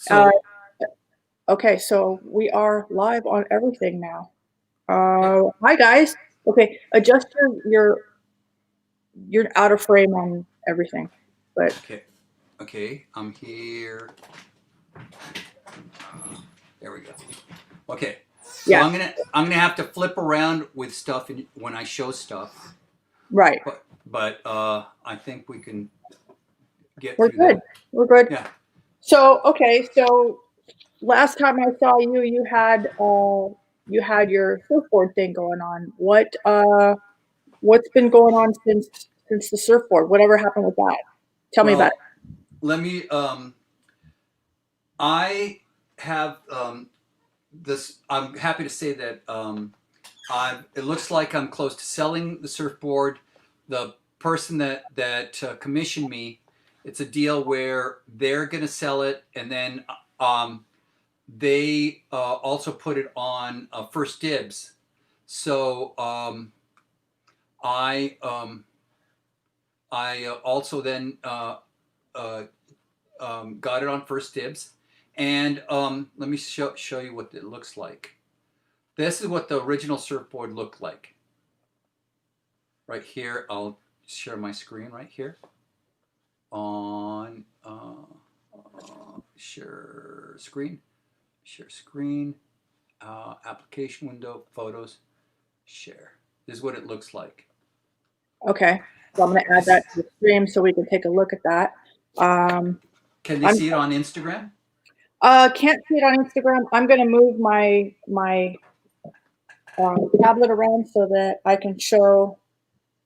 Uh, So, okay, so we are live on everything now. okay, Hi guys. Okay, adjust you're out of frame on everything. But okay, okay. I'm here. There we go. Okay, so yeah, I'm gonna have to flip around with stuff when I show stuff, right. but I think we can get We're through good. that. We're good. Yeah. So okay, so last time I saw you, you had your surfboard thing going on. What's been going on since the surfboard? Whatever happened with that? Tell me about Well, it. let me. I have this. I'm happy to say that it looks like I'm close to selling the surfboard. The person that commissioned me, it's a deal where they're going to sell it, and then they also put it on first dibs. So I also then uh, got it on first dibs, and let me show you what it looks like. This is what the original surfboard looked like. Right here, I'll share my screen right here on share screen, application window, photos, share. This is what it looks like. Okay. So I'm going to add This that to the stream so we can take a look at that. Um, Can they I'm see it on Instagram? can't see it on Instagram. I'm going to move my tablet around so that I can show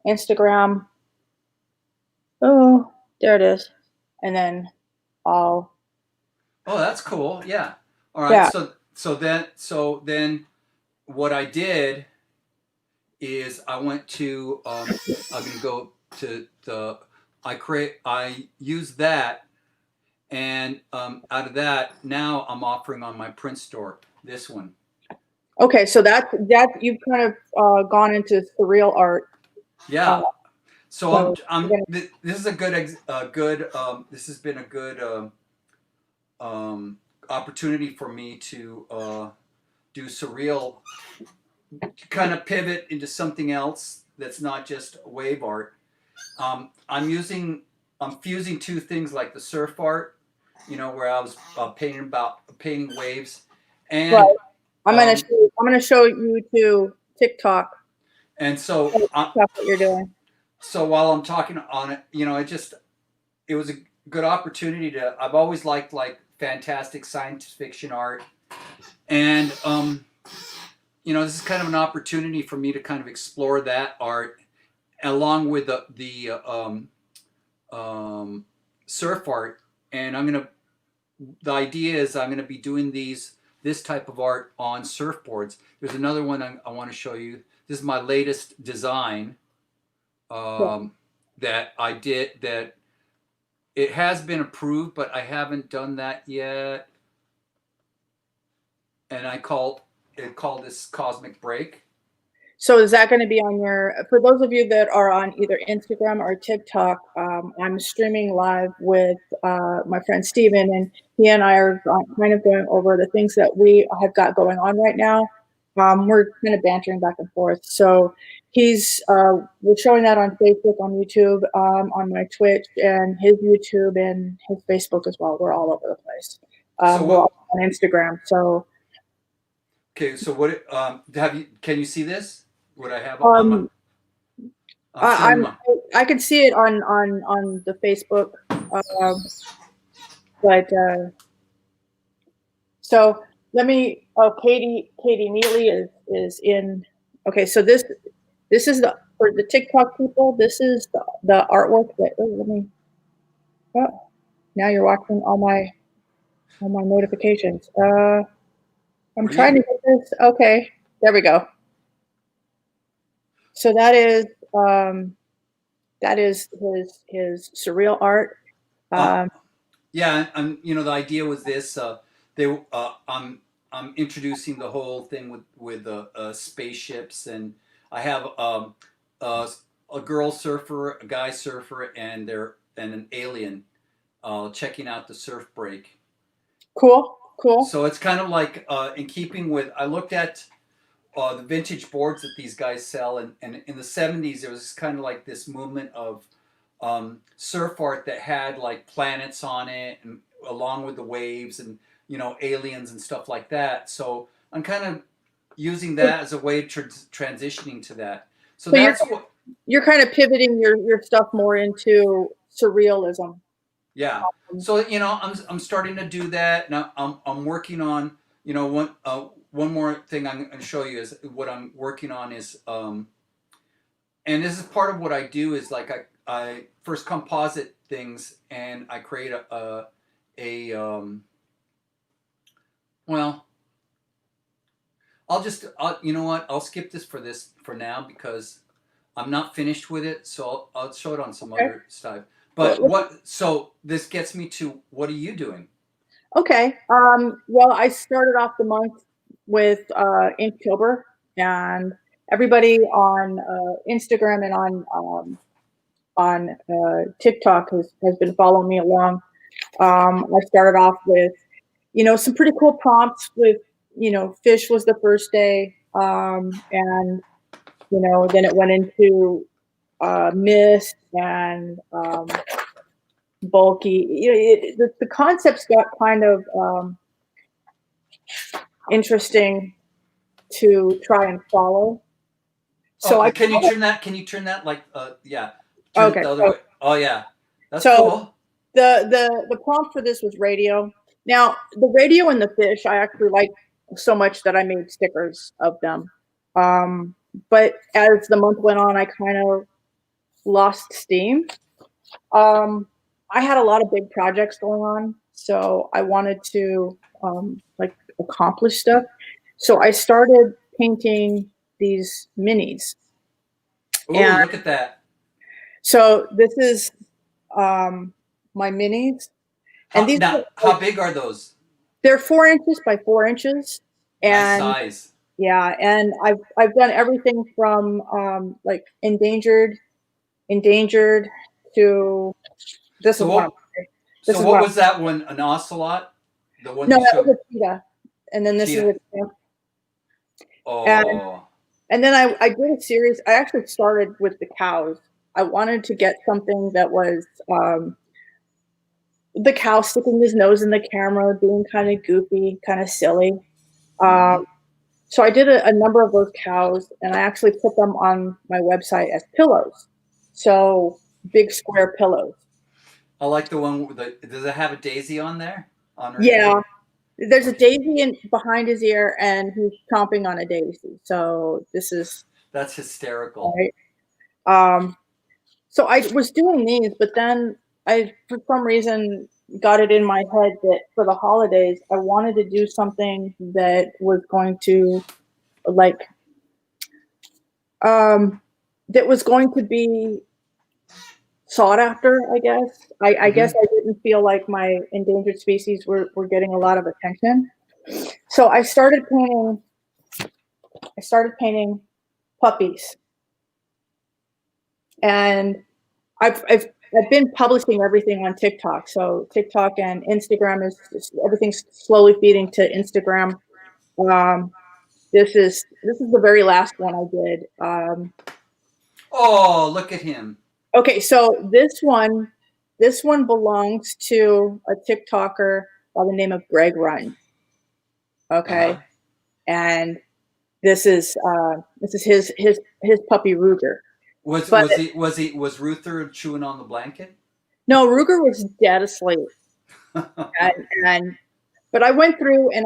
Instagram. Oh, there it is. And then I'll Oh, that's cool. Yeah. All right. yeah. So then what I did is I went to I'm gonna go to the I use that, and out of that now I'm offering on my print store this one. Okay, so that you've kind of gone into surreal art. Uh, Yeah. So so we're gonna, this is a good this has been a good um, opportunity for me to do surreal, kind of pivot into something else that's not just wave art. I'm fusing two things like the surf art, where I was painting waves, right. and um, I'm gonna show you to TikTok. and so TikTok what you're doing. while I'm talking on it, it was a good opportunity to. I've always liked like fantastic science fiction art, and this is kind of an opportunity for me to kind of explore that art along with the surf art, and the idea is I'm gonna be doing this type of art on surfboards. There's another one I want to show you. This is my latest design Yeah. that I did. That it has been approved, but I haven't done that yet. And called this Cosmic Break. So is that going to be on for those of you that are on either Instagram or TikTok, I'm streaming live with my friend Steven, and he and I are kind of going over the things that we have got going on right now. We're kind of bantering back and forth. So we're showing that on Facebook, on YouTube, on my Twitch, and his YouTube and his Facebook as well. We're all over the place. So We're what? all on Instagram. So Okay, so what? Have you? Can you see this? What I have on my? um, I'm showing my. I could see it on the Facebook, um, but so let me. Oh, Katie Neely is in. Okay, so this is the for the TikTok people. This is the artwork that. Oh, let me. Oh, now you're watching all my notifications. I'm What are trying you? to get this. Okay, there we go. So um that is his surreal art. Uh, Um, yeah, and the idea was this. They I'm introducing the whole thing with spaceships, and I have uh, a girl surfer, a guy surfer, and an alien checking out the surf break. Cool. Cool. So it's kind of like in keeping with. I looked at the vintage boards that these guys sell, and in the '70s there was kind of like this movement of surf art that had like planets on it, and along with the waves and aliens and stuff like that. So I'm kind of using that as a way of transitioning to that. So So that's what. you're kind of pivoting your stuff more into surrealism. Yeah. So I'm starting to do that. Now I'm working on one more thing I'm going to show you is what I'm working on is and this is part of what I do is like I first composite things and I create a well you know what, I'll skip this for now because I'm not finished with it, so I'll show it on some Okay. other stuff. But so this gets me to what are you doing? Okay. Well, I started off the month with Inktober, and everybody on Instagram and on TikTok has been following me along. I started off with, some pretty cool prompts with, fish was the first day, and then it went into mist and bulky. The concepts got kind of interesting to try and follow. So Oh, I can you turn that? Can you turn that like yeah? Turn it okay. the other So, way. Oh yeah, that's so cool. the prompt for this was radio. Now the radio and the fish I actually like so much that I made stickers of them. But as the month went on, I kind of lost steam. Um, I had a lot of big projects going on, so I wanted to like accomplish stuff. So I started painting these minis, Ooh, and look at that. so this is um, my minis, and How these now? How big are those? they're 4 inches by 4 inches, Nice and size. yeah, and I've done everything from like endangered to this So is one of what? this So is what one of was that one? An ocelot? The one no, you that was showed? a cheetah, and then this is Cheetah. a chimp. and Oh. and then I did a series. I actually started with the cows. I wanted to get something that was the cow sticking his nose in the camera, being kind of goofy, kind of silly. Mm-hmm. Um, so I did a number of those cows, and I actually put them on my website as pillows. So big square pillows. I like the one. With the, does it have a daisy on there? On her Yeah, ear? there's a Okay. daisy behind his ear, and he's chomping on a daisy. So this is That's hysterical. right. Um, so I was doing these, but then I, for some reason, got it in my head that for the holidays, I wanted to do something that was going to like um, that was going to be sought after. I guess. I Mm-hmm. guess I didn't feel like my endangered species were getting a lot of attention. So I started painting. I started painting puppies, and I've been publishing everything on TikTok. So TikTok and Instagram everything's slowly feeding to Instagram. Um, this is the very last one I did. Oh, look at him. Okay, so this one belongs to a TikToker by the name of Greg Run. Uh Okay, huh. and this is his puppy Ruger. Was But was he was he was Ruther chewing on the blanket? no, Ruger was dead asleep, and but I went through and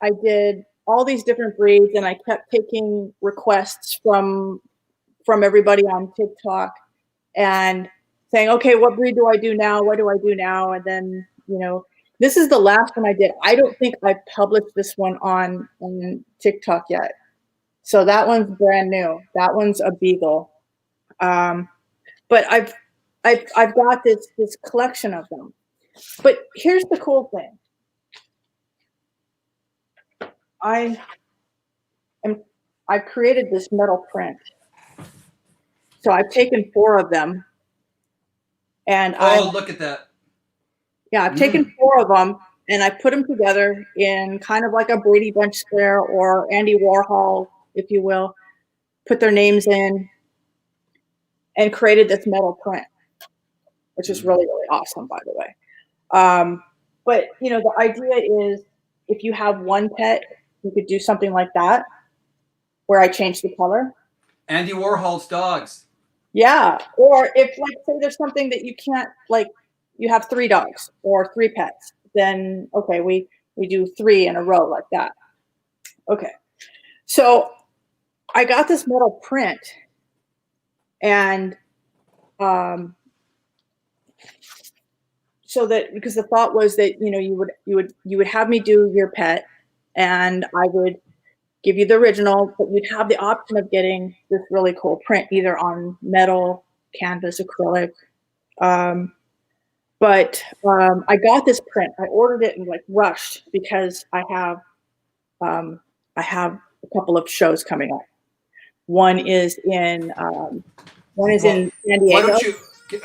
I did all these different breeds, and I kept taking requests from everybody on TikTok and saying, okay, what breed do I do now? What do I do now? And then this is the last one I did. I don't think I published this one on TikTok yet, so that one's brand new. That one's a beagle. Um, but I've got this collection of them. But here's the cool thing. I am I've created this metal print. So I've taken 4 of them, and Oh, look at that. I've taken Mm. 4 of them, and I put them together in kind of like a Brady Bunch square or Andy Warhol, if you will, put their names in, and created this metal print, which is really, really awesome, by the way. But the idea is if you have one pet, you could do something like that, where I change the color. Andy Warhol's dogs. Yeah. Or if, like, say there's something that you can't, like, you have 3 dogs or 3 pets, then okay, we do 3 in a row like that. Okay. So I got this metal print, and so that, because the thought was that you would have me do your pet, and I would give you the original, but you'd have the option of getting this really cool print either on metal, canvas, acrylic. But I got this print. I ordered it and, like, rushed because I have a couple of shows coming up. One is in San Why Diego. don't you?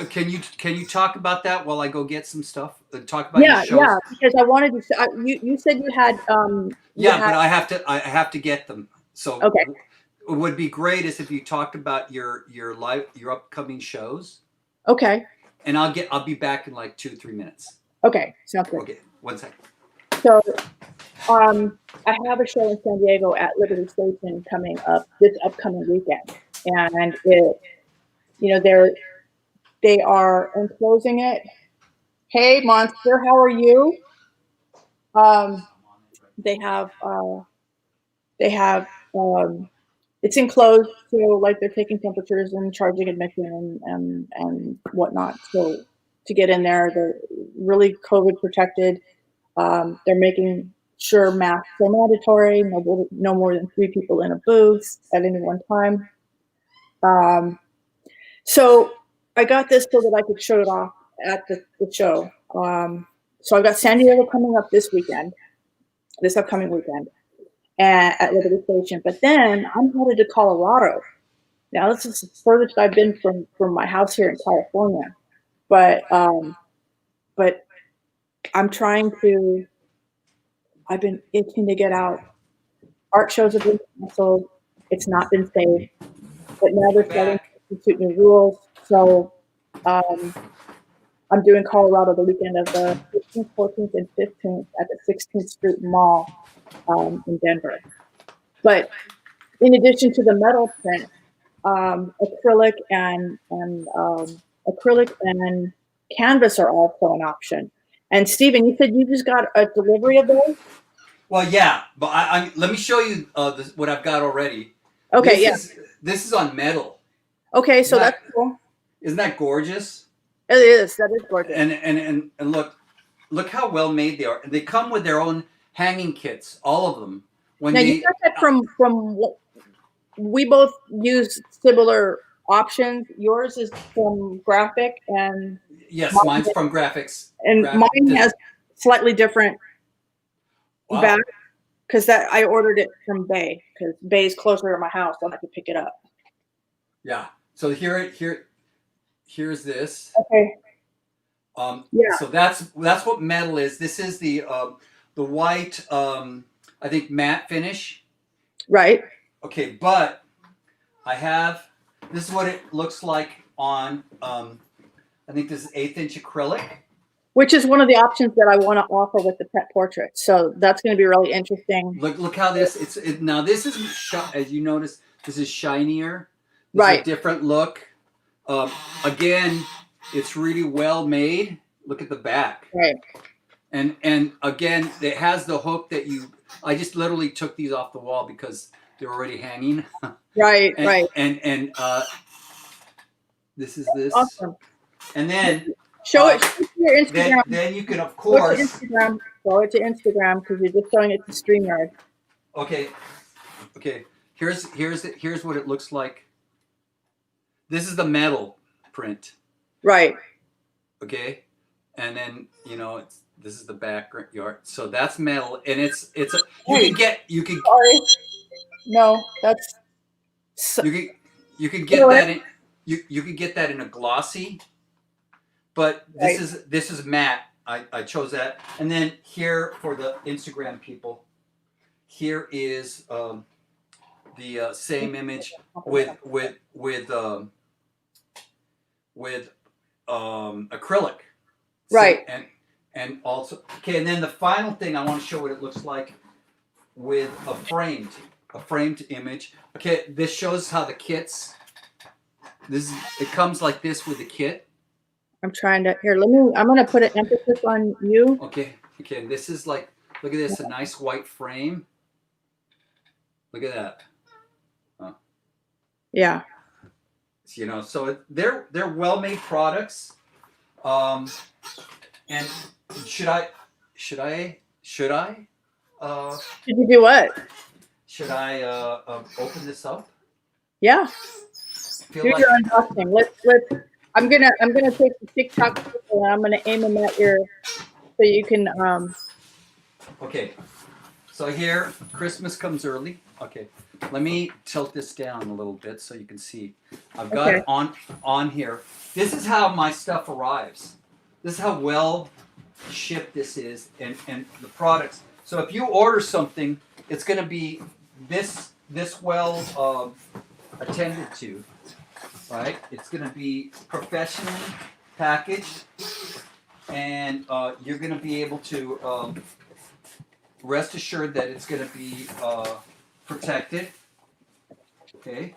Can you talk about that while I go get some stuff? Talk about your Yeah, shows. yeah. Because I wanted to. You said you had. But I have to get them. So Okay. it would be great if you talked about your upcoming shows. Okay. And I'll be back in like 2-3 minutes. Okay, sounds good. Okay, 1 second. So, I have a show in San Diego at Liberty Station coming up this upcoming weekend, and they are enclosing it. Hey, Monster, how are you? They have it's enclosed, so, like, they're taking temperatures and charging admission and whatnot. So to get in there, they're really COVID protected. They're making sure masks are mandatory. No more than 3 people in a booth at any one time. So I got this so that I could show it off at the show. So I've got San Diego coming up this upcoming weekend, at Liberty Station. But then I'm headed to Colorado. Now, this is the furthest I've been from my house here in California. But I'm trying to. I've been itching to get out. Art shows have been canceled. It's not been safe. But now they're starting to institute new rules. So I'm doing Colorado the weekend of the 15th, 14th, and 15th at the 16th Street Mall in Denver. But in addition to the metal print, acrylic and canvas are also an option. And Stephen, you said you just got a delivery of those? Well, yeah, but let me show you what I've got already. Okay, This is on metal. Okay, so that's cool. Isn't that gorgeous? It is. That is gorgeous. And look how well made they are. They come with their own hanging kits, all of them. Now, you got that from we both use similar options. Yours is from Graphic, and yes, mine's from Graphics. And mine has slightly different back, because I ordered it from Bay, because Bay is closer to my house, so I could pick it up. Yeah. So here's this. Okay. Yeah. So that's what metal is. This is the white, I think, matte finish. Right. Okay, but this is what it looks like on, I think this is 1/8" acrylic. Which is one of the options that I want to offer with the pet portrait. So that's going to be really interesting. Look how this, now this is, as you notice, this is shinier. This right. is a different look. Again, it's really well made. Look at the back. Right. And again, it has the hook that I just literally took these off the wall because they're already hanging. Right, right. And this is this. Awesome. And then show it to your Instagram. Then you can, of course, Go to Instagram because you're just showing it to StreamYard. Okay. Here's what it looks like. This is the metal print. Right. Okay. And then this is the backyard. So that's metal, and it's you can. Sorry. No, that's. You could get that in. You could get that in a glossy, but this is matte. I chose that. And then here for the Instagram people, here is the same image with acrylic. Right. And also, okay, and then the final thing I want to show what it looks like with a framed image. Okay, this shows how the kits. It comes like this with the kit. I'm trying to here. I'm gonna put an emphasis on you. Okay. And this is like, look at this, a nice white frame. Look at that. Yeah. You know, so they're well-made products. And should I? Should you do what? Should I open this up? Yeah. Feel Do like, your unboxing. Let's. I'm gonna take the TikTok and I'm gonna aim them at your, so you can. Okay. So here, Christmas comes early. Okay. Let me tilt this down a little bit so you can see. I've got it on here. This is how my stuff arrives. This is how well shipped this is, and the products. So if you order something, it's going to be this well attended to, right? It's going to be professionally packaged, and you're going to be able to rest assured that it's going to be protected. Okay,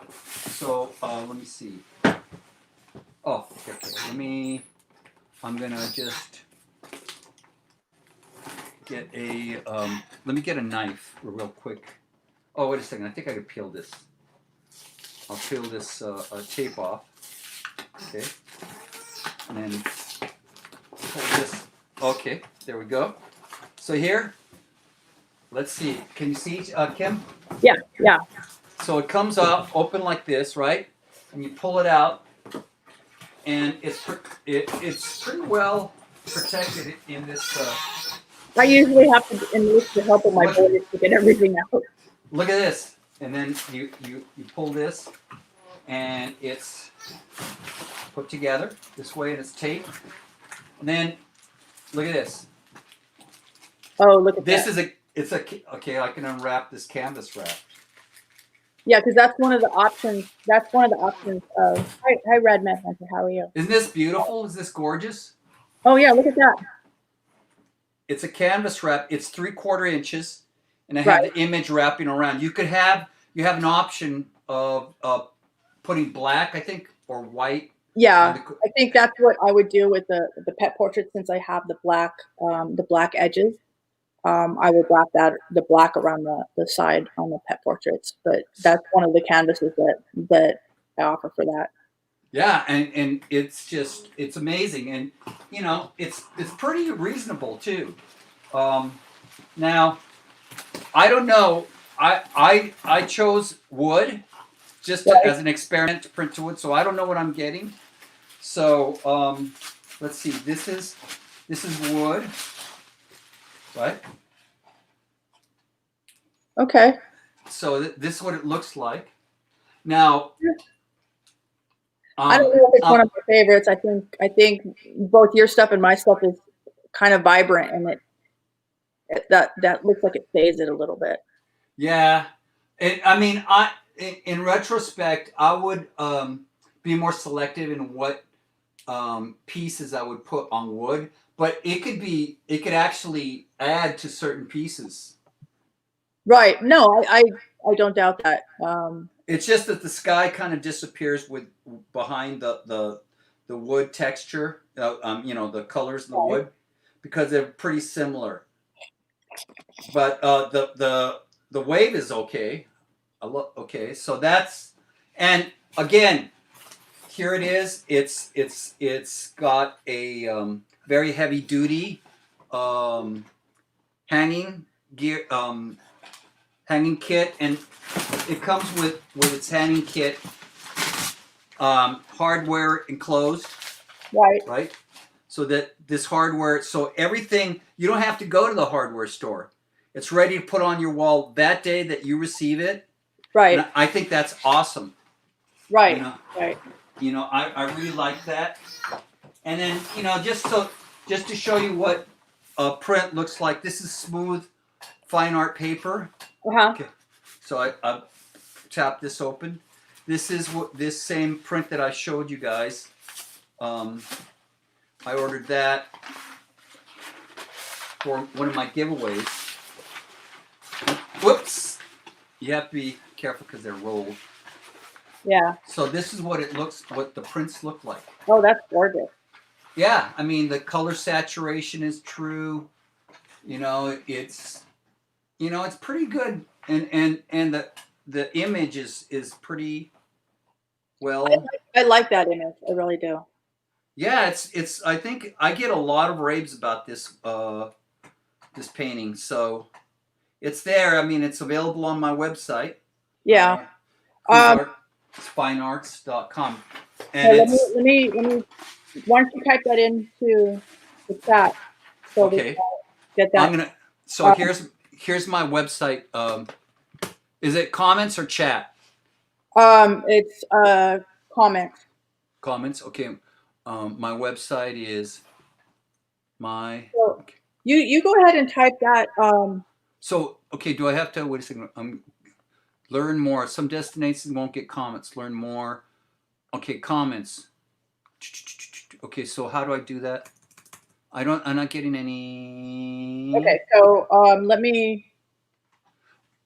so let me see. Oh, okay. I'm gonna just get a. Let me get a knife real quick. Oh, wait a second. I think I could peel this. I'll peel this tape off. Okay, and then pull this. Okay, there we go. So here, let's see. Can you see, Kim? Yeah. Yeah. So it comes up open like this, right? And you pull it out, and it's pretty well protected in this. I usually have to enlist the help of my boys to get everything out. Look at this, and then you pull this, and it's put together this way, and it's taped. And then look at this. Oh, look at this. that. Okay. I can unwrap this canvas wrap. Yeah, because that's one of the options. That's one of the options of. Hi, Red Man Hunter. How are you? Isn't this beautiful? Is this gorgeous? Oh yeah, look at that. It's a canvas wrap. It's 3/4 inches, and I have the image wrapping around. You have an option of putting black, I think, or white. Yeah, I think that's what I would do with the pet portrait, since I have the black edges. I would wrap the black around the side on the pet portraits, but that's one of the canvases that I offer for that. Yeah, and it's amazing, and it's pretty reasonable too. Now, I don't know. I chose wood just as an experiment to print to wood, so I don't know what I'm getting. So let's see. This is wood. Right. Okay. So this is what it looks like. Now, I don't know if it's one of my favorites. I think both your stuff and my stuff is kind of vibrant, and that looks like it fades it a little bit. Yeah, in retrospect, I would be more selective in what pieces I would put on wood. But it could actually add to certain pieces. Right. No, I don't doubt that. It's just that the sky kind of disappears behind the wood texture. The colors of the wood, because they're pretty similar. But the wave is okay. Okay, so that's, and again, here it is. It's got a very heavy duty hanging gear, hanging kit, and it comes with its hanging kit, hardware enclosed. Right. So that this hardware, so everything, you don't have to go to the hardware store. It's ready to put on your wall that day that you receive it. Right. And I think that's awesome. Right. Right. I really like that. And then, just just to show you what a print looks like. This is smooth fine art paper. Okay. So I tap this open. This is what this same print that I showed you guys. I ordered that for one of my giveaways. Whoops! You have to be careful because they're rolled. Yeah. So this is what what the prints look like. Oh, that's gorgeous. Yeah, I mean the color saturation is true. You know, it's pretty good, and the image is pretty well. I like that image. I really do. Yeah, it's. I think I get a lot of raves about this this painting. So it's there. I mean, it's available on my website. Yeah. Finearts.com. And let me. Why don't you type that into the chat so we can get that? I'm gonna. So here's my website. Is it comments or chat? It's comments. Comments. Okay. My website is my. So okay. You go ahead and type that. So okay, do I have to wait a second? Learn more. Some destinations won't get comments. Learn more. Okay, comments. Okay, so how do I do that? I'm not getting any. Okay, so let me.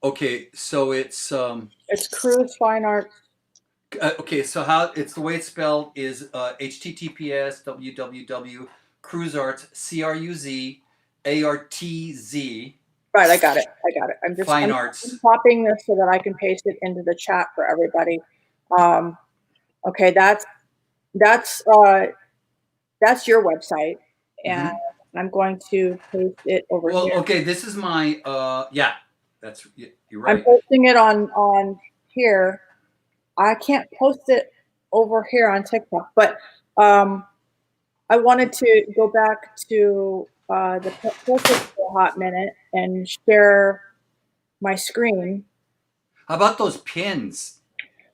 Okay, so it's Cruz Fine Arts. Okay, so how it's the way it's spelled is https www cruzarts CRUZARTZ. Right, I got it. I'm just Fine Arts. I'm copying this so that I can paste it into the chat for everybody. Okay, that's your website, and I'm going to paste it over here. Well, okay, this is my yeah, that's you're right. I'm posting it on here. I can't post it over here on TikTok, but I wanted to go back to the portrait for a hot minute and share my screen. How about those pins?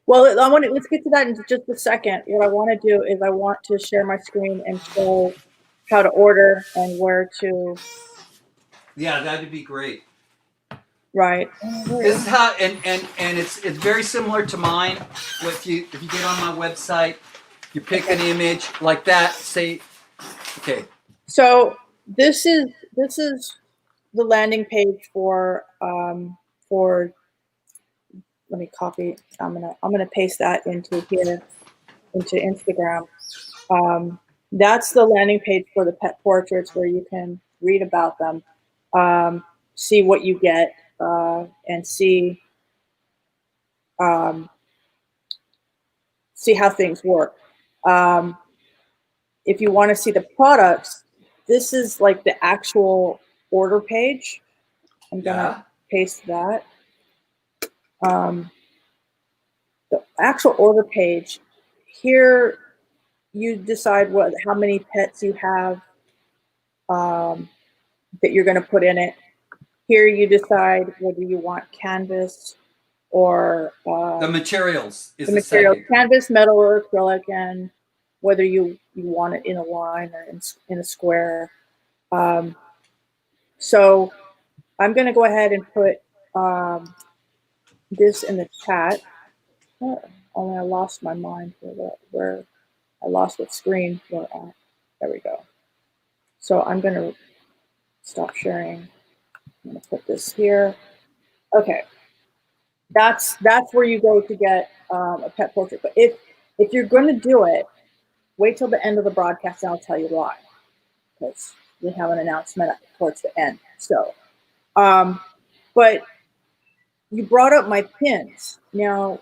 Well, let's get to that in just a second. What I want to do is I want to share my screen and show how to order and where to. Yeah, that'd be great. Right. This is how, and it's very similar to mine. If you get on my website, you pick an image like that. Say, okay. So this is the landing page for. Let me copy. I'm gonna paste that into here, into Instagram. That's the landing page for the pet portraits where you can read about them, see what you get, and see how things work. If you want to see the products, this is like the actual order page. I'm gonna paste that. The actual order page here, you decide how many pets you have that you're going to put in it. Here you decide whether you want canvas or the materials is the material canvas, metal, or acrylic, and whether you want it in a line or in a square. So I'm going to go ahead and put this in the chat. Only I lost my mind for where I lost what screen we're at. There we go. So I'm going to stop sharing. I'm going to put this here. Okay. That's where you go to get a pet portrait. But if you're going to do it, wait till the end of the broadcast and I'll tell you why. Because we have an announcement towards the end. So, but you brought up my pins. Now,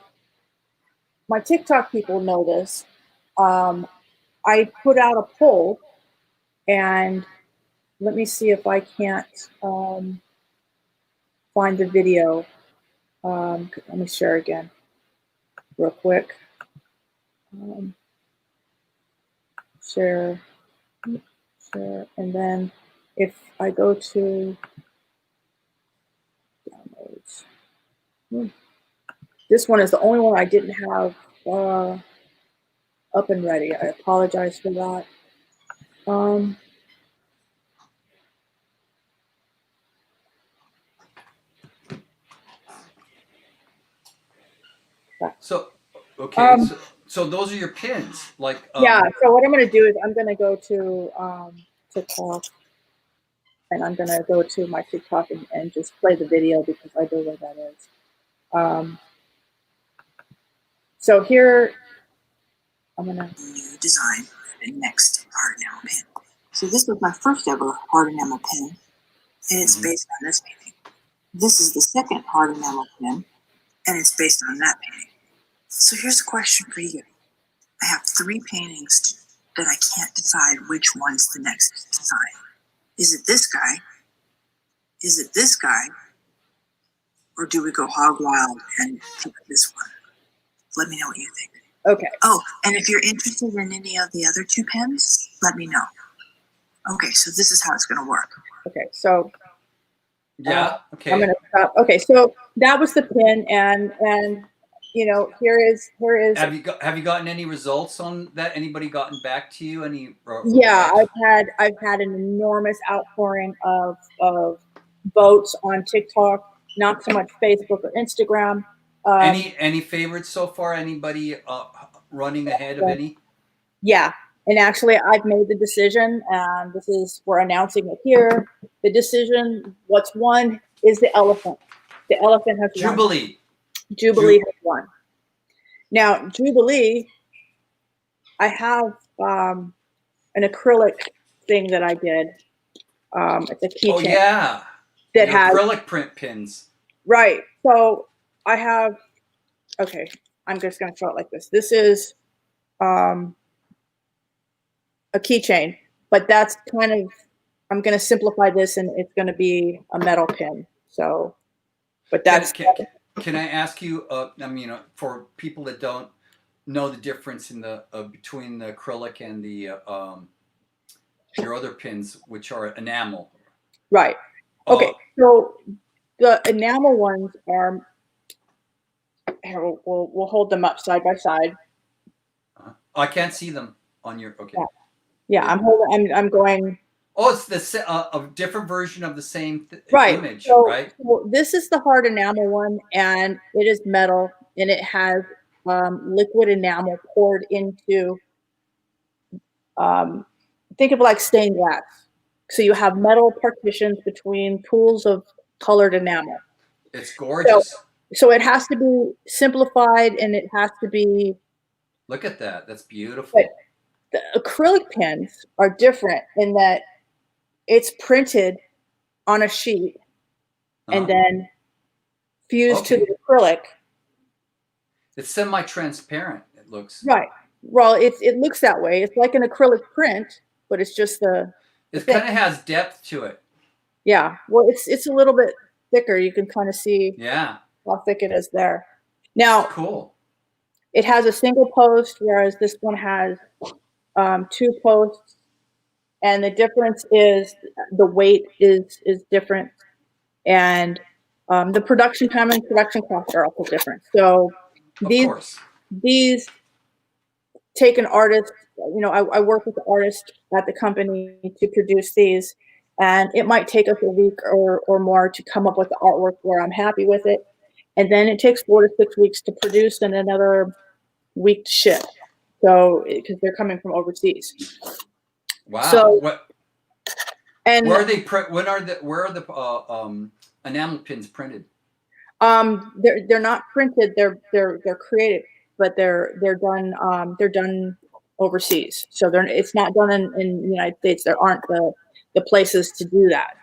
my TikTok people know this. I put out a poll, and let me see if I can't find the video. Let me share again real quick. Share, and then if I go to downloads, this one is the only one I didn't have up and ready. I apologize for that. So, okay, Um, so those are your pins. Like, yeah. So what I'm going to do is I'm going to go to TikTok, and I'm going to go to my TikTok and just play the video because I know where that is. So here, I'm going to new design for the next hard enamel pin. So this was my first ever hard enamel pin, and it's based on this painting. This is the second hard enamel pin, and it's based on that painting. So here's a question for you. I have 3 paintings that I can't decide which one's the next design. Is it this guy? Is it this guy? Or do we go hog wild and pick this one? Let me know what you think. Okay. Oh, and if you're interested in any of the other 2 pens, let me know. Okay, so this is how it's going to work. Okay, so yeah, okay. I'm going to stop. Okay, so that was the pin, and you know, here is. Have you gotten any results on that? Anybody gotten back to you? Yeah, I've had an enormous outpouring of votes on TikTok, not so much Facebook or Instagram. Any favorites so far? Anybody running ahead of any? Yeah, and actually, I've made the decision, and we're announcing it here. The decision, what's won, is the elephant. The elephant has won. Jubilee has won. Now, Jubilee, I have an acrylic thing that I did. It's a keychain. Oh yeah, that has acrylic print pins. Right. So I have. Okay, I'm just going to show it like this. This is a keychain, but that's kind of. I'm going to simplify this, and it's going to be a metal pin. So, but that's. Can I ask you? I mean, for people that don't know the difference in the between the acrylic and the your other pins, which are enamel. Right. Okay. So the enamel ones are. Here, we'll hold them up side by side. I can't see them on your. Okay. Yeah, I'm going. Oh, it's a different version of the same image, so, right? So this is the hard enamel one, and it is metal, and it has liquid enamel poured into. Think of it like stained glass. So you have metal partitions between pools of colored enamel. It's gorgeous. So it has to be simplified, and it has to be. Look at that. That's beautiful. The acrylic pens are different in that it's printed on a sheet and then fused to the acrylic. It's semi-transparent. It looks. Right. Well, it looks that way. It's like an acrylic print, but it's just it kind of has depth to it. Yeah. Well, it's a little bit thicker. You can kind of see. Yeah. How thick it is there. Now. Cool. It has a single post, whereas this one has 2 posts, and the difference is the weight is different, and the production time and production costs are also different. So these take an artist. You know, I work with the artist at the company to produce these, and it might take us a week or more to come up with the artwork where I'm happy with it. And then it takes 4 to 6 weeks to produce and another week to ship. So, because they're coming from overseas. Wow. So, and where are they? Where are the enamel pins printed? They're not printed. They're created, but they're done overseas. So it's not done in the United States. There aren't the places to do that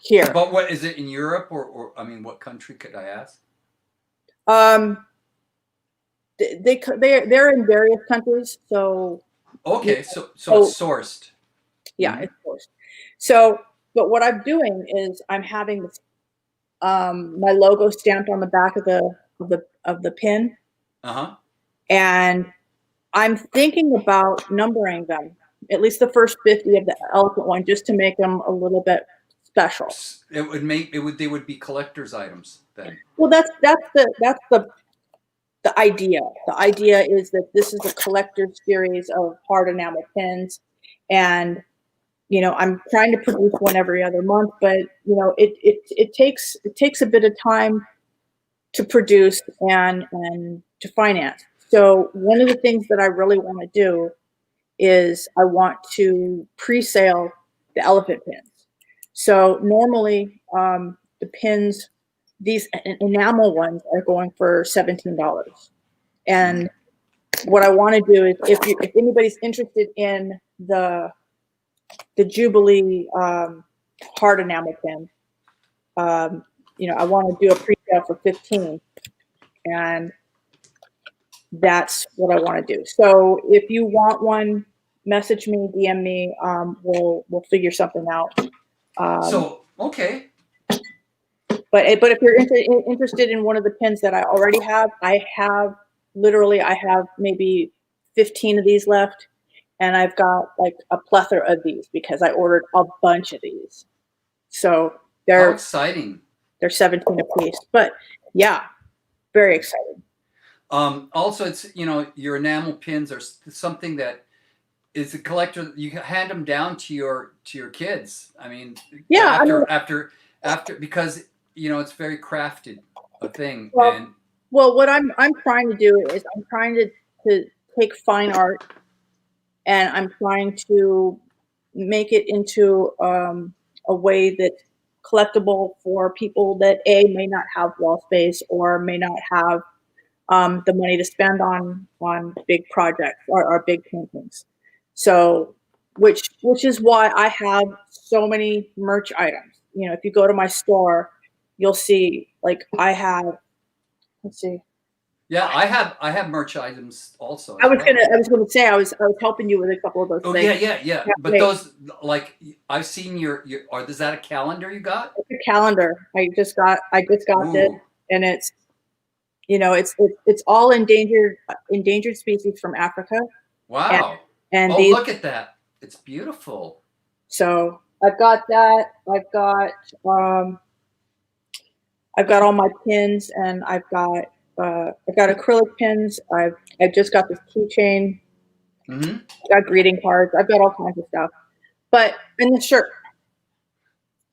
here. But what is it in Europe or I mean, what country could I ask? They're in various countries. So okay, so it's sourced. Yeah, it's sourced. So, but what I'm doing is I'm having this, my logo stamped on the back of the pin. And I'm thinking about numbering them, at least the first 50 of the elephant one, just to make them a little bit special. They would be collector's items then. Well, that's the idea. The idea is that this is a collector's series of hard enamel pins, and you know, I'm trying to produce one every other month, but you know, it takes a bit of time to produce and to finance. So one of the things that I really want to do is I want to pre-sale the elephant pins. So normally the pins, these enamel ones are going for $17. And what I want to do is if anybody's interested in the Jubilee hard enamel pin, I want to do a pre-sale for 15, and that's what I want to do. So if you want one, message me, DM me. We'll figure something out. So okay. But if you're interested in one of the pins that I already have, I have maybe 15 of these left, and I've got like a plethora of these because I ordered a bunch of these. So How they're exciting. 17 a piece. But yeah, very exciting. Also, it's your enamel pins are something that is a collector. You hand them down to your kids. I mean, Yeah, I mean, after because it's very crafted a thing. well, And well, what I'm trying to do is I'm trying to take fine art and I'm trying to make it into a way that's collectible for people that may not have wall space or may not have the money to spend on big projects or big paintings. So, which is why I have so many merch items. If you go to my store, you'll see like I have. Let's see. yeah, I have merch items also I as was gonna well. I was gonna say I was helping you with a couple of those Oh things. yeah. Yeah, But wait, those, like, I've seen your or is that a calendar you got? it's a calendar. I just got this, Ooh, and it's all endangered species from Africa, and wow. and Oh, these. look at that. It's beautiful. So I've got that. Um, I've got all my pins, and I've got acrylic pins. I've just got this keychain. Hmm. I've got greeting cards. I've got all kinds of stuff. But in the shirt,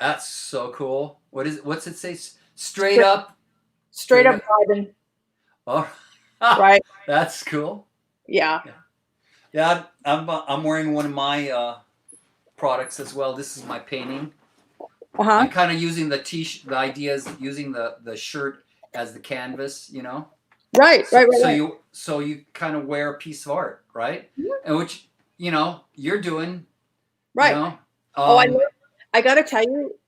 That's so cool. What's it say? Straight straight, up. straight Straight up up. vibing, Oh, right? that's cool. Yeah. Yeah, yeah. I'm wearing one of my products as well. This is my painting. Uh huh. I'm kind of using the ideas, using the shirt as the canvas. Right. So Right. Right. so Right. you so you kind of wear a piece of art, right? And which you're doing. You Right. know. Oh, Um. I gotta tell you,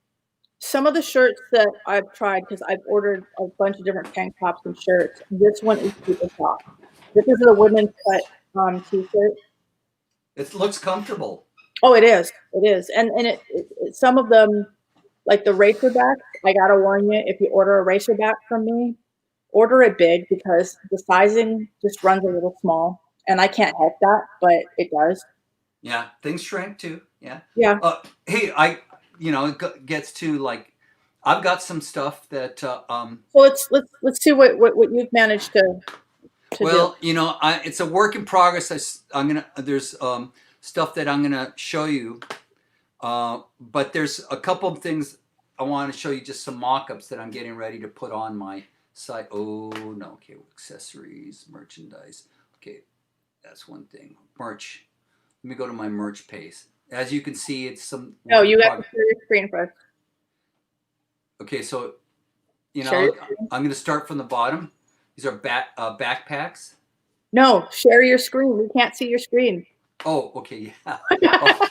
some of the shirts that I've tried because I've ordered a bunch of different tank tops and shirts. This one is super soft. This is a women's cut t-shirt. It looks comfortable. Oh, it is. It is. Some of them, like the racerbacks, I gotta warn you, if you order a racerback from me, order it big because the sizing just runs a little small. And I can't help that, but it does. Yeah, things shrink too. Yeah. Yeah. Hey, it gets to, like, I've got some stuff that So let's see what you've managed to do. well, it's a work in progress. I'm gonna there's stuff that I'm gonna show you, but there's a couple of things I want to show you. Just some mock-ups that I'm getting ready to put on my site. Oh no, okay, accessories, merchandise. Okay, that's one thing. Merch. Let me go to my merch page. As you can see, it's some No, work in you have to progress. share your screen first. Okay, so Share your I'm going to start from the bottom. These are backpacks. No, share your screen. We can't see your screen. Oh, okay, yeah. Oh,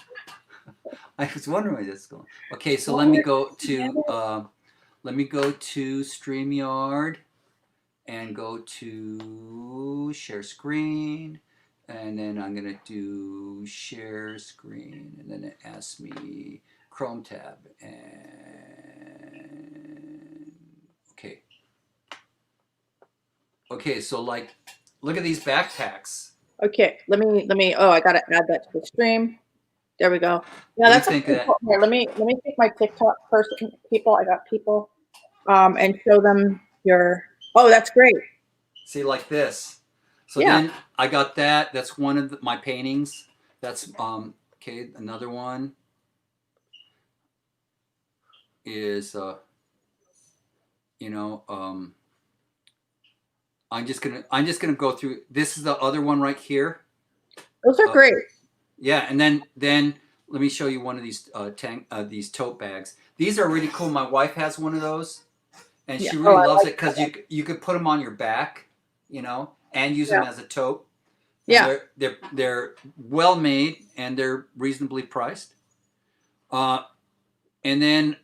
I was wondering where this is going. Okay, so let me go to StreamYard and go to share screen, and then I'm gonna do share screen, and then it asks me Chrome tab, and okay. Okay, so, like, look at these backpacks. Okay, oh, I gotta add that to the stream. There we go. Yeah, What do you that's think of actually that? cool. Here, let me take my TikTok person people. I got people, and show them your. Oh, that's great. See, like this. So Yeah. then I got that. That's one of my paintings. That's okay. Another one is you know um I'm just gonna go through. This is the other one right here. Those are great. Yeah, and then let me show you one of these tote bags. These are really cool. My wife has one of those, and Yeah. she Oh, really I loves like it because you could put them on your back, and use yeah. them as a tote. And Yeah. they're well made and they're reasonably priced. And then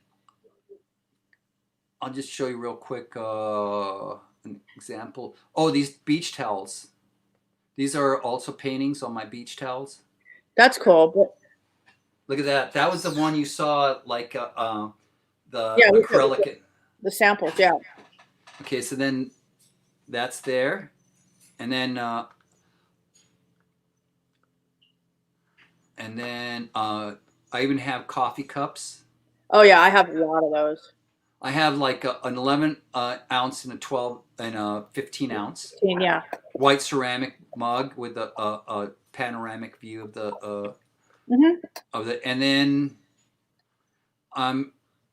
I'll just show you real quick an example. Oh, these beach towels. These are also paintings on my beach towels. That's cool. But Look at that. That was the one you saw, like the yeah, acrylic. the samples. Yeah. Okay, so then that's there, and then I even have coffee cups. Oh yeah, I have a lot of those. I have like an 11 ounce and a 12 and a 15 ounce 15, yeah. white ceramic mug with a panoramic view Hmm. and then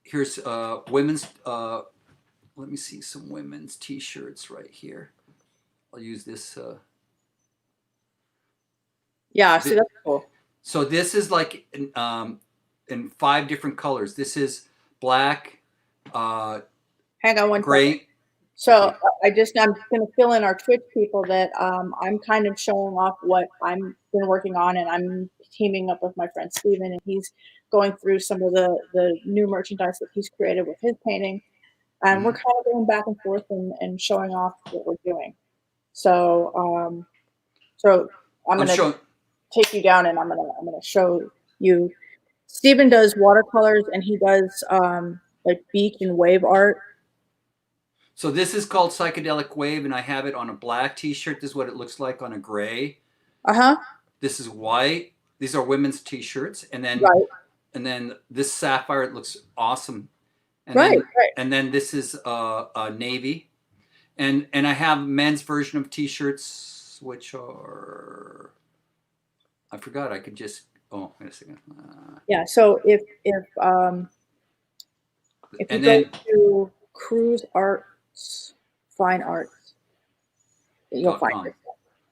here's women's. Let me see some women's t-shirts right here. I'll use this. Yeah. See, that's cool. So this is like in 5 different colors. This is black, Hang on one second. gray. So Okay. I'm going to fill in our Twitch people that I'm kind of showing off what I'm been working on, and I'm teaming up with my friend Steven, and he's going through some of the new merchandise that he's created with his painting, and we're kind of going back and forth and showing off what we're doing. So so I'm I'm going to showing. take you down, and I'm gonna show you. Steven does watercolors, and he does like beach and wave art. So this is called Psychedelic Wave, and I have it on a black T-shirt. This is what it looks like on a gray. Uh-huh. This is white. These are women's T-shirts, and Right. then this sapphire, it looks awesome. And Right. then Right. and then this is navy, and I have men's version of T-shirts, which are, I forgot. I could just, oh, wait a second. Yeah. So if you And go then to Cruz Arts, Fine Arts, you'll find .com. his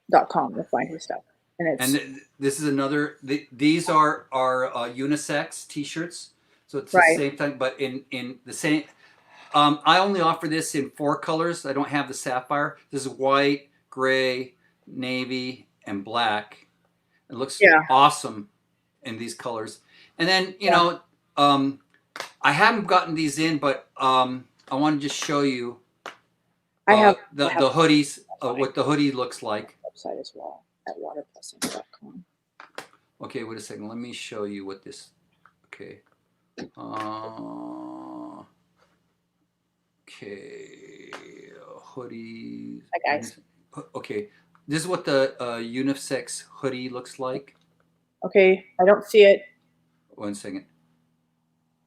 stuff. .com. You'll find his stuff, and And it's this is another. These are unisex T-shirts, so it's the right. same thing, but in the same. I only offer this in 4 colors. I don't have the sapphire. This is white, gray, navy, and black. It looks Yeah. awesome in these colors. And then Yeah. I haven't gotten these in, but I want to just show you I have the hoodies, what the hoodie looks like. website as well at waterpressing.com. Okay, wait a second. Let me show you what this. Okay. Okay. Hoodies. Hi guys. Okay. This is what the unisex hoodie looks like. Okay, I don't see it. 1 second.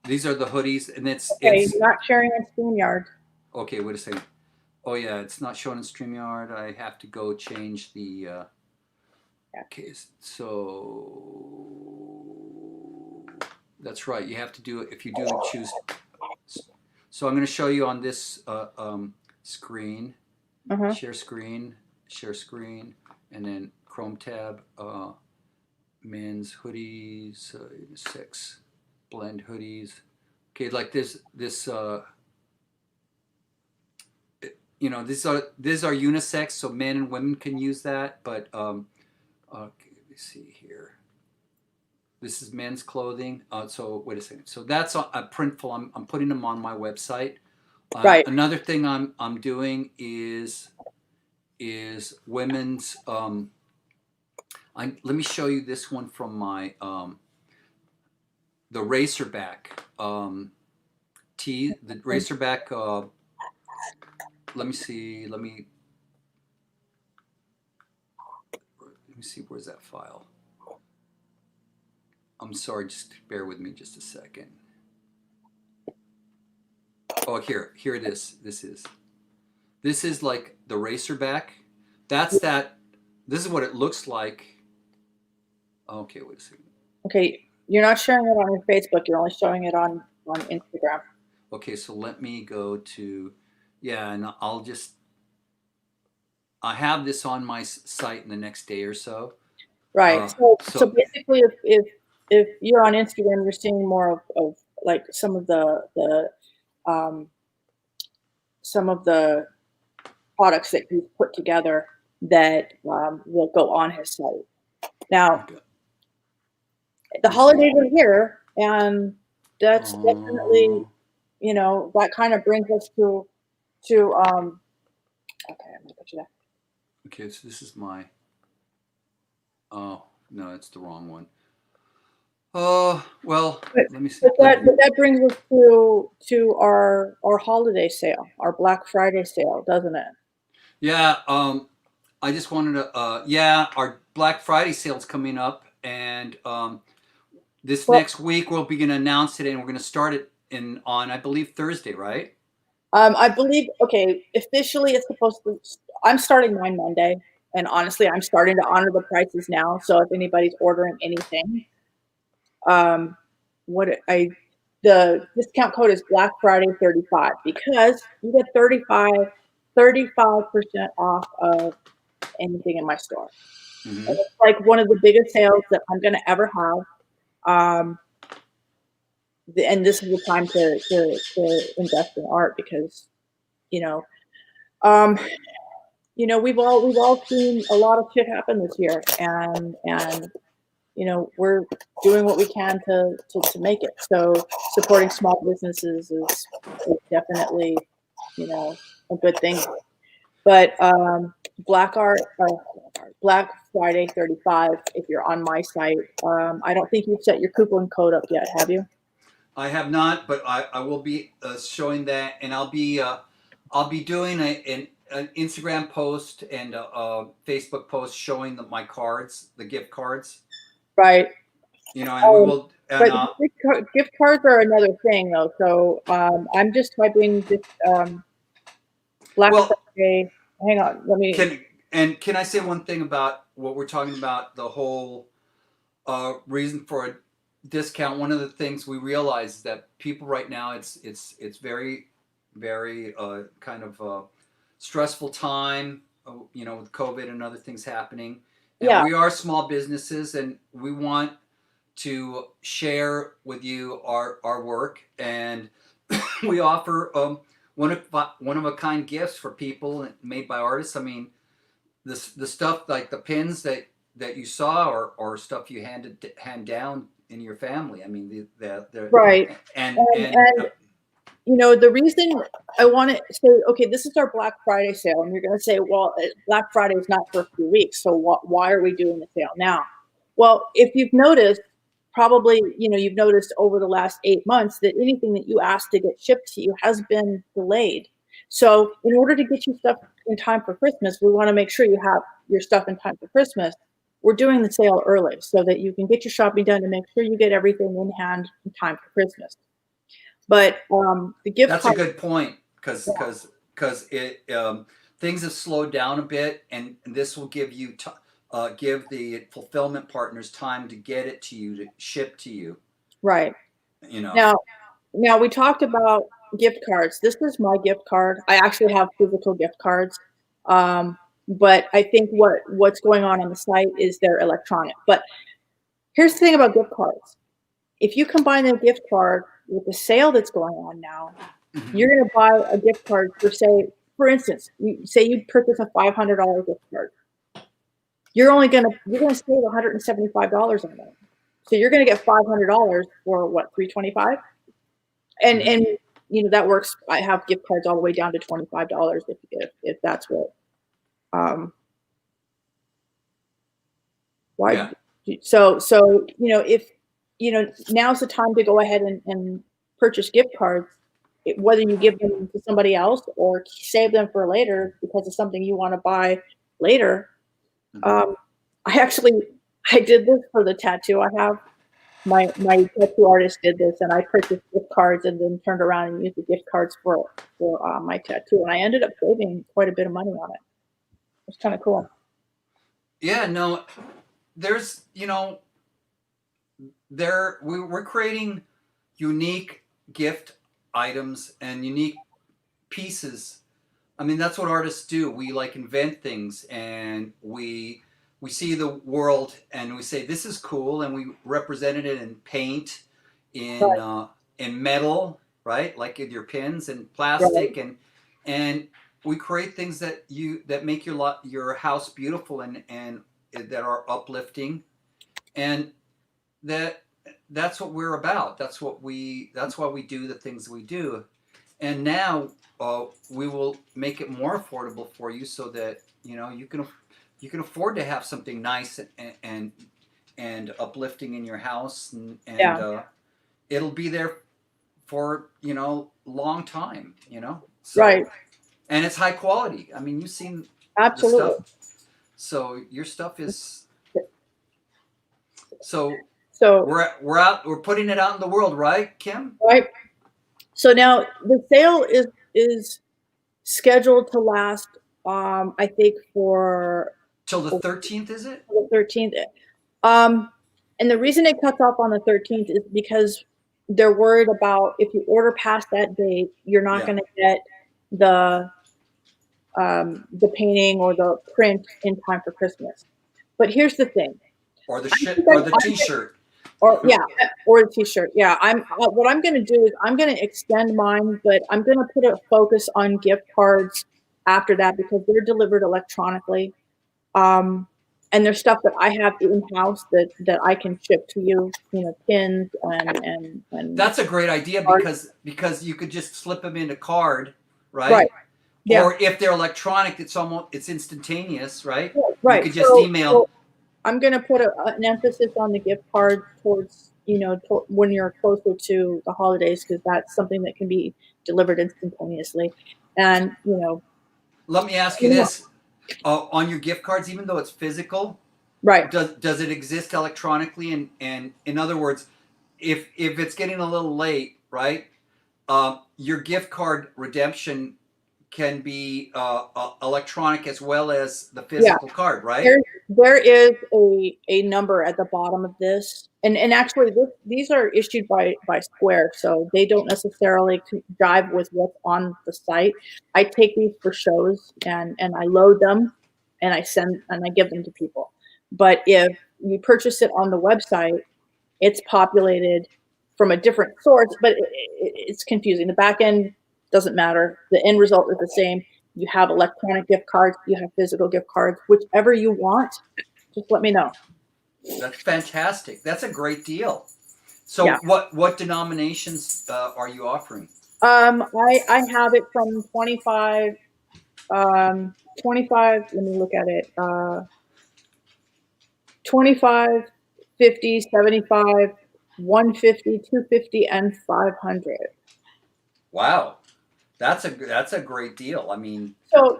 These are the hoodies, and it's Okay, you're not sharing on StreamYard. okay. Wait a second. Oh yeah, it's not showing in StreamYard. I have to go change the. Okay, so that's right. You have to do it if you do choose. So I'm going to show you on this screen. Share screen, and then Chrome tab, men's hoodies, 6 blend hoodies. Okay, like this these are unisex, so men and women can use that. But okay, let me see here. This is men's clothing. So wait a second. So that's a Printful. I'm putting them on my website. Right. Another thing I'm doing is women's. Let me show you this one from my the Racerback tee. The Racerback. Let me see. Let me see. Where's that file? I'm sorry. Just bear with me just a second. Oh, here it is. This is like the Racerback. That's that. This is what it looks like. Okay, wait a second. Okay, you're not sharing it on your Facebook. You're only showing it on Instagram. Okay, so let me go to, yeah, and I'll just, I have this on my site in the next day or so. Right. So So basically, if you're on Instagram, you're seeing more of like um, some of the products that he's put together that will go on his site. Now, okay. the This is holidays are here, and that's definitely, oh that kind of brings us to. Okay, I'm gonna put you there. okay. So this is my oh no, it's the wrong one. Oh well, But, let me see. but that brings us to our holiday sale, our Black Friday sale, doesn't it? Yeah. I just wanted to. Yeah, our Black Friday sale's coming up, and this Well, next week we'll be going to announce it, and we're going to start it in on I believe Thursday, right? I believe, okay, officially it's supposed to. I'm starting mine Monday, and honestly, I'm starting to honor the prices now. So if anybody's ordering anything, um, what I the discount code is Black Friday 35 because you get 35% off of anything in my store. And Mm-hmm. it's like one of the biggest sales that I'm going to ever have. Um, and this is the time to invest in art because you know um, we've all seen a lot of shit happen this year, and we're doing what we can to make it. So supporting small businesses is definitely a good thing. But Black Friday 35. If you're on my site, I don't think you've set your coupon code up yet, have you? I have not, but I will be showing that, and I'll be doing an Instagram post and a Facebook post showing my cards, the gift cards. Right. And we Um, will, and but gift cards are another thing, though. So I'm just typing just Black well, Friday. Hang on, let me. can I say one thing about what we're talking about? The whole reason for a discount. One of the things we realize is that people right now, it's very very kind of stressful time. With COVID and other things happening, and Yeah, we are small businesses, and we want to share with you our work, and we offer one of a kind gifts for people made by artists. I mean, the stuff like the pins that you saw or stuff you hand down in your family. I mean, the right. and And the reason I want to say, okay, this is our Black Friday sale, and you're going to say, well, Black Friday is not for a few weeks, so why are we doing the sale now? Well, if you've noticed, probably you've noticed over the last 8 months that anything that you asked to get shipped to you has been delayed. So, in order to get you stuff in time for Christmas, we want to make sure you have your stuff in time for Christmas. We're doing the sale early so that you can get your shopping done and make sure you get everything in hand in time for Christmas. But the gift that's a card, good point because it things have slowed down a bit, and this will give you give the fulfillment partners time to get it to you to ship to you. right. You know. Now we talked about gift cards. This is my gift card. I actually have physical gift cards. But I think what's going on the site is they're electronic. But here's the thing about gift cards. If you combine the gift card with the sale that's going on now, Mhm. you're going to buy a gift card for instance, you purchase a $500 gift card. You're gonna save $175 on that. So you're gonna get $500 for what, $325? And Mhm. and that works. I have gift cards all the way down to $25 if that's what um why. Yeah. So if now's the time to go ahead and purchase gift cards, whether you give them to somebody else or save them for later because it's something you want to buy later. Mhm. um I actually I did this for the tattoo I have. My tattoo artist did this, and I purchased gift cards and then turned around and used the gift cards for my tattoo, and I ended up saving quite a bit of money on it. It's kind of cool. Yeah. No. There's we're creating unique gift items and unique pieces. I mean, that's what artists do. We like invent things, and we see the world, and we say this is cool, and we represented it in paint, in Right, uh, in metal, right? Like in your pins and right, plastic, and we create things that make your house beautiful and that are uplifting, and that that's what we're about. That's why we do the things we do. And now we will make it more affordable for you so that you can afford to have something nice and uplifting in your house, and yeah, it'll be there for long time. right, So, and it's high quality. I mean, you've seen the absolutely. stuff. So your stuff is so So, we're putting it out in the world, right, Kim? right. So now the sale is scheduled to last, I think for Till the 13th, is it? the 13th. Um, and the reason it cuts off on the 13th is because they're worried about if you order past that date, you're not Yeah. going to get the the painting or the print in time for Christmas. But here's the thing. Or the I shit think or the T-shirt. or yeah, or the t-shirt. Yeah, I'm what I'm going to do is I'm going to extend mine, but I'm going to put a focus on gift cards after that because they're delivered electronically. Um, and there's stuff that I have in house that I can ship to you, pins and That's a great idea cards. because you could just slip them in a card, Right. right? Yeah. Or if they're electronic, it's instantaneous, right? You Right. could just email. So I'm going to put an emphasis on the gift card towards, when you're closer to the holidays, because that's something that can be delivered instantaneously. And, Let me ask you yeah, this: on your gift cards, even though it's physical, right. does it exist electronically? And in other words, if it's getting a little late, right? Your gift card redemption can be electronic as well as the Yeah. physical card, right? There is a number at the bottom of this, and actually these are issued by Square, so they don't necessarily jive with what's on the site. I take these for shows and I load them and I give them to people. But if you purchase it on the website, it's populated from a different source, but it's confusing. The back end doesn't matter. The end result is the same. You have electronic gift cards, you have physical gift cards, whichever you want, just let me know. That's fantastic. That's a great deal. So Yeah. what denominations are you offering? I have it from 25, 25, let me look at it. 25, 50, 75, 150, 250, and 500. Wow, that's a great deal. I mean, So,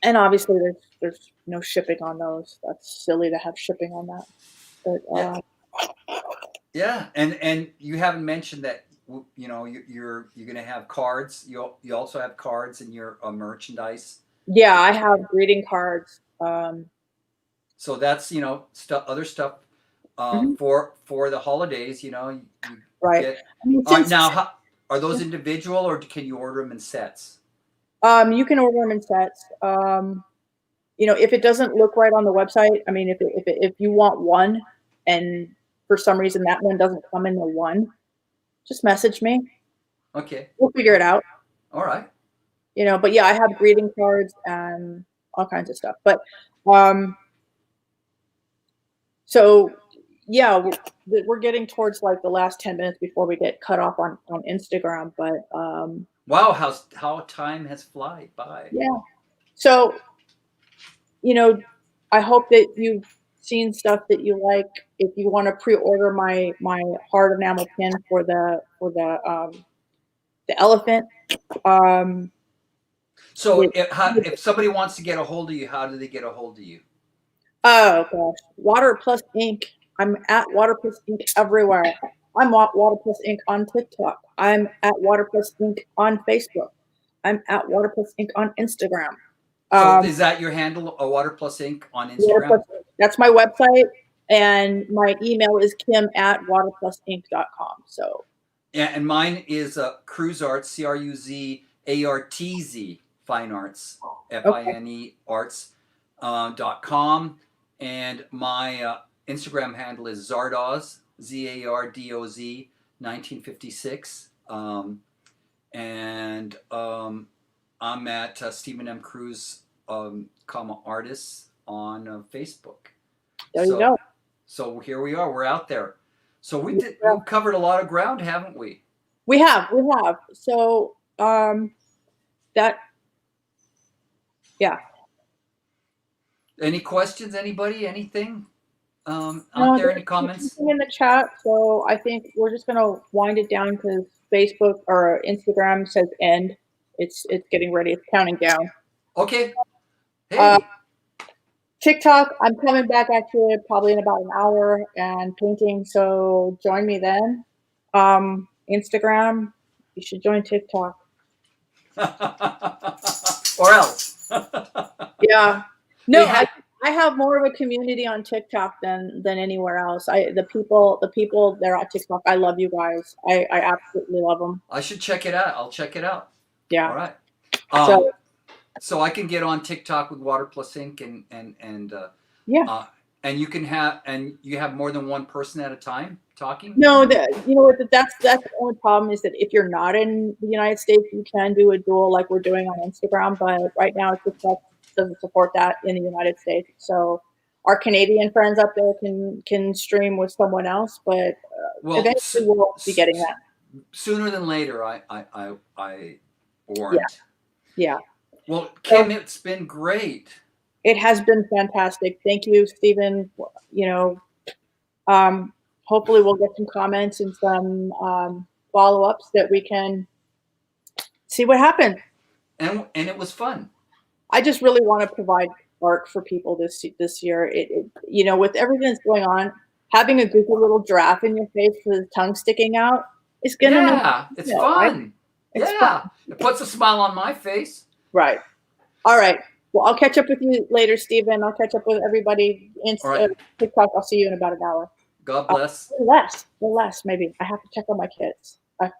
and obviously there's no shipping on those. That's silly to have shipping on that. But yeah, yeah, and you haven't mentioned that you're going to have cards. You also have cards in your merchandise. yeah, I have greeting cards. So that's stuff other stuff Mhm, for the holidays. You right. get I mean, since now. Are those individual or can you order them in sets? you can order them in sets. If it doesn't look right on the website, I mean, if you want one, and for some reason that one doesn't come in the one, just message me. Okay, We'll figure it out. all right. But yeah, I have greeting cards and all kinds of stuff. But um, so yeah, we're getting towards like the last 10 minutes before we get cut off on Instagram. But Wow, how time has fly by. yeah, so you know, I hope that you've seen stuff that you like. If you want to pre-order my hard enamel pin for the elephant, um, So with, if somebody wants to get a hold of you, how do they get a hold of you? oh gosh, Water Plus Ink. I'm at Water Plus Ink everywhere. I'm at Water Plus Ink on TikTok. I'm at Water Plus Ink on Facebook. I'm at Water Plus Ink on Instagram. So Um, is that your handle, a Water Plus Ink on Water Instagram? Plus Ink. That's my website, and my email is kim@waterplusink.com. So Yeah, and mine is Cruz Arts, ARTZ Fine Arts, Okay. FINE arts.com. And my Instagram handle is Zardoz, ZARDOZ 1956. And I'm at Stephen M. Cruz, artists on Facebook. There you go. So here we are. We're out there. So we've Yeah. covered a lot of ground, haven't we? We have. So that, yeah. Any questions? Anybody? Anything? Out No, there? Any comments? nothing in the chat. So I think we're just gonna wind it down because Facebook or Instagram says end. It's getting ready. It's counting down. Okay. Uh, Hey. TikTok, I'm coming back at you probably in about an hour and painting. So join me then. Instagram, you should join TikTok. Or else. Yeah. No, We had- I have more of a community on TikTok than anywhere else. The people that are on TikTok, I love you guys. I absolutely love them. I should check it out. I'll check it out. Yeah. All right. So So I can get on TikTok with Water Plus Ink and yeah. And you have more than one person at a time talking? No, you know what? That's the only problem is that if you're not in the United States, you can do a duel like we're doing on Instagram. But right now, TikTok doesn't support that in the United States. So our Canadian friends up there can stream with someone else, but eventually we'll be getting that. Sooner than later, I warrant. Yeah. Well, Kim, it's been great. It has been fantastic. Thank you, Stephen. You know, hopefully we'll get some comments and some follow-ups that we can see what happened. And it was fun. I just really want to provide art for people this year. It you know, with everything that's going on, having a goofy little giraffe in your face with his tongue sticking out is gonna it's fun. It's fun. It puts a smile on my face. Right. All right. Well, I'll catch up with you later, Stephen. I'll catch up with everybody in TikTok. I'll see you in about an hour. God bless. Less, maybe. I have to check on my kids. I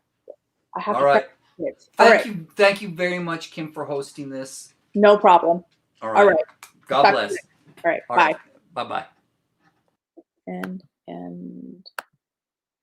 have to check on my kids. Thank you very much, Kim, for hosting this. No problem. All right. God bless. All right. Bye. Bye-bye. And